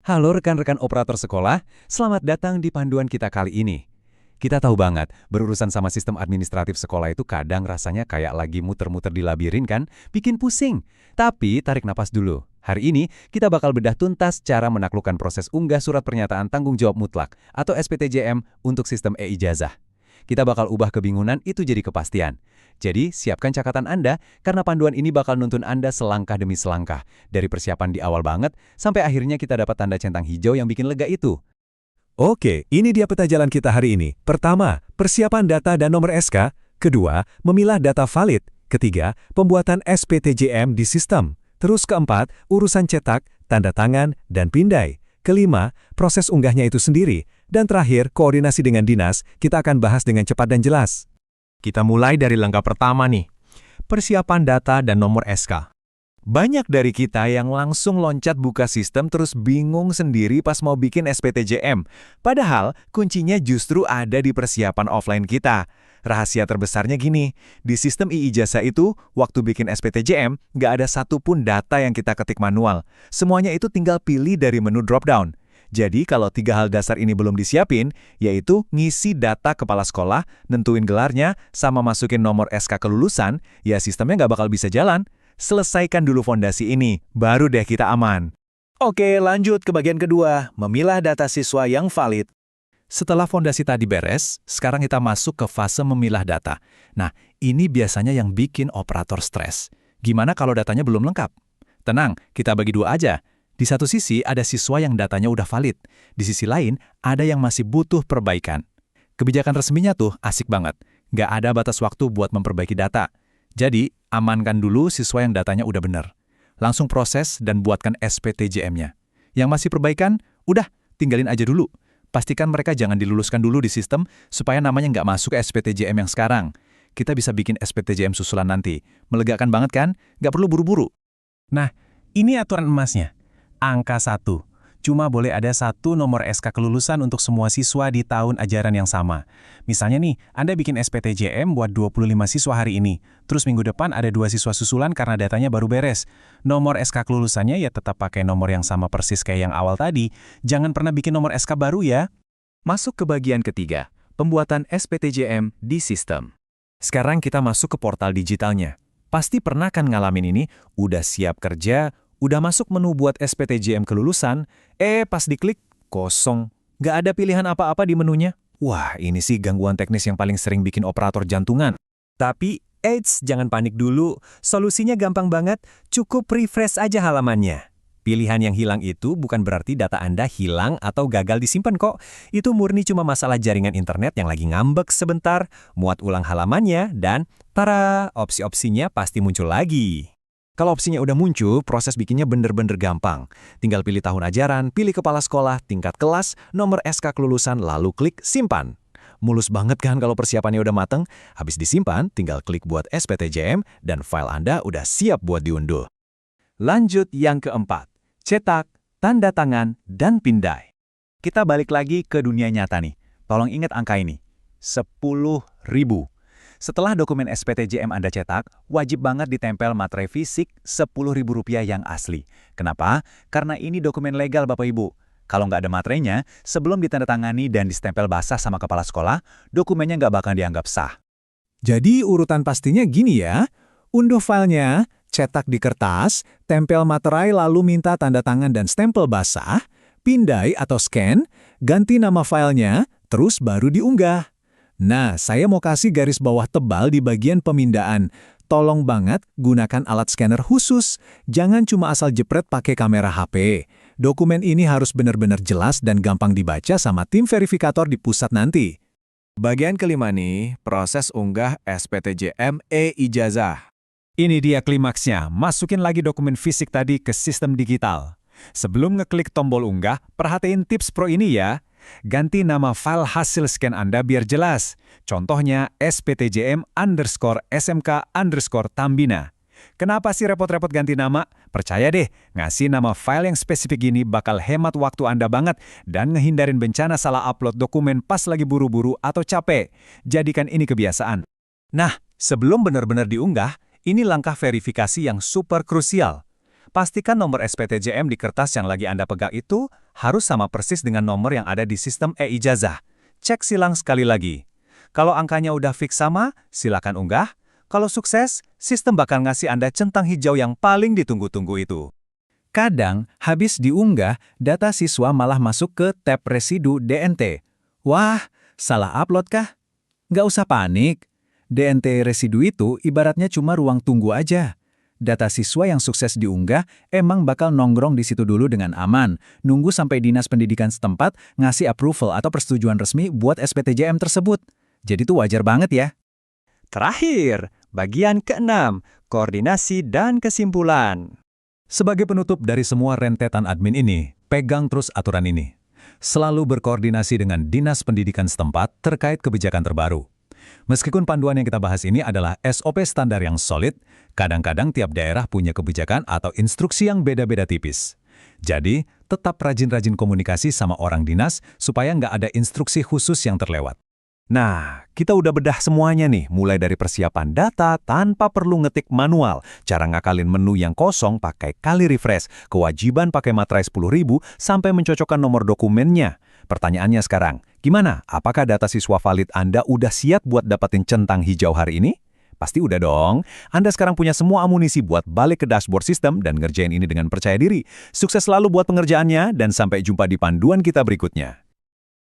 Halo rekan-rekan operator sekolah, selamat datang di panduan kita kali ini. Kita tahu banget, berurusan sama sistem administratif sekolah itu kadang rasanya kayak lagi muter-muter di labirin kan, bikin pusing. Tapi tarik napas dulu. Hari ini kita bakal bedah tuntas cara menaklukkan proses unggah surat pernyataan tanggung jawab mutlak atau SPTJM untuk sistem e-ijazah. Kita bakal ubah kebingungan itu jadi kepastian. Jadi, siapkan catatan Anda, karena panduan ini bakal nuntun Anda selangkah demi selangkah. Dari persiapan di awal banget, sampai akhirnya kita dapat tanda centang hijau yang bikin lega itu. Oke, ini dia peta jalan kita hari ini. Pertama, persiapan data dan nomor SK. Kedua, memilah data valid. Ketiga, pembuatan SPTJM di sistem. Terus keempat, urusan cetak, tanda tangan, dan pindai. Kelima, proses unggahnya itu sendiri. Dan terakhir, koordinasi dengan dinas, kita akan bahas dengan cepat dan jelas. Kita mulai dari langkah pertama nih, persiapan data dan nomor SK. Banyak dari kita yang langsung loncat buka sistem terus bingung sendiri pas mau bikin SPTJM. Padahal, kuncinya justru ada di persiapan offline kita. Rahasia terbesarnya gini, di sistem e-ijazah itu, waktu bikin SPTJM, nggak ada satupun data yang kita ketik manual. Semuanya itu tinggal pilih dari menu drop-down. Jadi kalau 3 hal dasar ini belum disiapin, yaitu ngisi data kepala sekolah, nentuin gelarnya, sama masukin nomor SK kelulusan, ya sistemnya nggak bakal bisa jalan. Selesaikan dulu fondasi ini, baru deh kita aman. Oke, lanjut ke bagian kedua, memilah data siswa yang valid. Setelah fondasi tadi beres, sekarang kita masuk ke fase memilah data. Nah, ini biasanya yang bikin operator stres. Gimana kalau datanya belum lengkap? Tenang, kita bagi dua aja. Di satu sisi ada siswa yang datanya udah valid. Di sisi lain, ada yang masih butuh perbaikan. Kebijakan resminya tuh asik banget. Nggak ada batas waktu buat memperbaiki data. Jadi, amankan dulu siswa yang datanya udah bener. Langsung proses dan buatkan SPTJM-nya. Yang masih perbaikan, udah, tinggalin aja dulu. Pastikan mereka jangan diluluskan dulu di sistem, supaya namanya nggak masuk ke SPTJM yang sekarang. Kita bisa bikin SPTJM susulan nanti. Melegakan banget kan? Nggak perlu buru-buru. Nah, ini aturan emasnya. Angka 1. Cuma boleh ada satu nomor SK kelulusan untuk semua siswa di tahun ajaran yang sama. Misalnya nih, Anda bikin SPTJM buat 25 siswa hari ini. Terus minggu depan ada 2 siswa susulan karena datanya baru beres. Nomor SK kelulusannya ya tetap pakai nomor yang sama persis kayak yang awal tadi. Jangan pernah bikin nomor SK baru ya. Masuk ke bagian ketiga, pembuatan SPTJM di sistem. Sekarang kita masuk ke portal digitalnya. Pasti pernah kan ngalamin ini, udah siap kerja, udah masuk menu buat SPTJM kelulusan, pas diklik, kosong. Nggak ada pilihan apa-apa di menunya. Wah, ini sih gangguan teknis yang paling sering bikin operator jantungan. Tapi, jangan panik dulu. Solusinya gampang banget, cukup refresh aja halamannya. Pilihan yang hilang itu bukan berarti data Anda hilang atau gagal disimpan kok. Itu murni cuma masalah jaringan internet yang lagi ngambek sebentar, muat ulang halamannya, dan tara, opsi-opsinya pasti muncul lagi. Kalau opsinya udah muncul, proses bikinnya bener-bener gampang. Tinggal pilih tahun ajaran, pilih kepala sekolah, tingkat kelas, nomor SK kelulusan, lalu klik simpan. Mulus banget kan kalau persiapannya udah mateng? Habis disimpan, tinggal klik buat SPTJM dan file Anda udah siap buat diunduh. Lanjut yang keempat, cetak, tanda tangan, dan pindai. Kita balik lagi ke dunia nyata nih. Tolong ingat angka ini, 10.000. Setelah dokumen SPTJM Anda cetak, wajib banget ditempel materai fisik Rp10.000 yang asli. Kenapa? Karena ini dokumen legal Bapak Ibu. Kalau nggak ada materainya, sebelum ditandatangani dan distempel basah sama kepala sekolah, dokumennya nggak bakal dianggap sah. Jadi urutan pastinya gini ya, unduh filenya, cetak di kertas, tempel materai lalu minta tanda tangan dan stempel basah, pindai atau scan, ganti nama filenya, terus baru diunggah. Nah, saya mau kasih garis bawah tebal di bagian pemindaan. Tolong banget gunakan alat scanner khusus. Jangan cuma asal jepret pakai kamera HP. Dokumen ini harus benar-benar jelas dan gampang dibaca sama tim verifikator di pusat nanti. Bagian kelima nih, proses unggah SPTJM e-ijazah. Ini dia klimaksnya, masukin lagi dokumen fisik tadi ke sistem digital. Sebelum ngeklik tombol unggah, perhatiin tips pro ini ya. Ganti nama file hasil scan Anda biar jelas. Contohnya SPTJM_SMK_Tambina. Kenapa sih repot-repot ganti nama? Percaya deh, ngasih nama file yang spesifik gini bakal hemat waktu Anda banget dan ngehindarin bencana salah upload dokumen pas lagi buru-buru atau capek. Jadikan ini kebiasaan. Nah, sebelum benar-benar diunggah, ini langkah verifikasi yang super krusial. pastikan nomor SPTJM di kertas yang lagi Anda pegang itu harus sama persis dengan nomor yang ada di sistem e-ijazah. Cek silang sekali lagi. Kalau angkanya udah fix sama, silakan unggah. Kalau sukses, sistem bakal ngasih Anda centang hijau yang paling ditunggu-tunggu itu. Kadang, habis diunggah, data siswa malah masuk ke tab residu DNT. Wah, salah upload kah? Nggak usah panik. DNT residu itu ibaratnya cuma ruang tunggu aja. Data siswa yang sukses diunggah emang bakal nongkrong di situ dulu dengan aman, nunggu sampai Dinas Pendidikan setempat ngasih approval atau persetujuan resmi buat SPTJM tersebut. Jadi itu wajar banget ya. Terakhir, bagian ke-6, koordinasi dan kesimpulan. Sebagai penutup dari semua rentetan admin ini, pegang terus aturan ini. Selalu berkoordinasi dengan Dinas Pendidikan setempat terkait kebijakan terbaru. Meskipun panduan yang kita bahas ini adalah SOP standar yang solid, kadang-kadang tiap daerah punya kebijakan atau instruksi yang beda-beda tipis. Jadi, tetap rajin-rajin komunikasi sama orang dinas supaya nggak ada instruksi khusus yang terlewat. Nah, kita udah bedah semuanya nih, mulai dari persiapan data tanpa perlu ngetik manual, cara ngakalin menu yang kosong pakai kali refresh, kewajiban pakai materai 10.000, sampai mencocokkan nomor dokumennya. Pertanyaannya sekarang, gimana? Apakah data siswa valid Anda udah siap buat dapetin centang hijau hari ini? Pasti udah dong. Anda sekarang punya semua amunisi buat balik ke dashboard sistem dan ngerjain ini dengan percaya diri. Sukses selalu buat pengerjaannya, dan sampai jumpa di panduan kita berikutnya.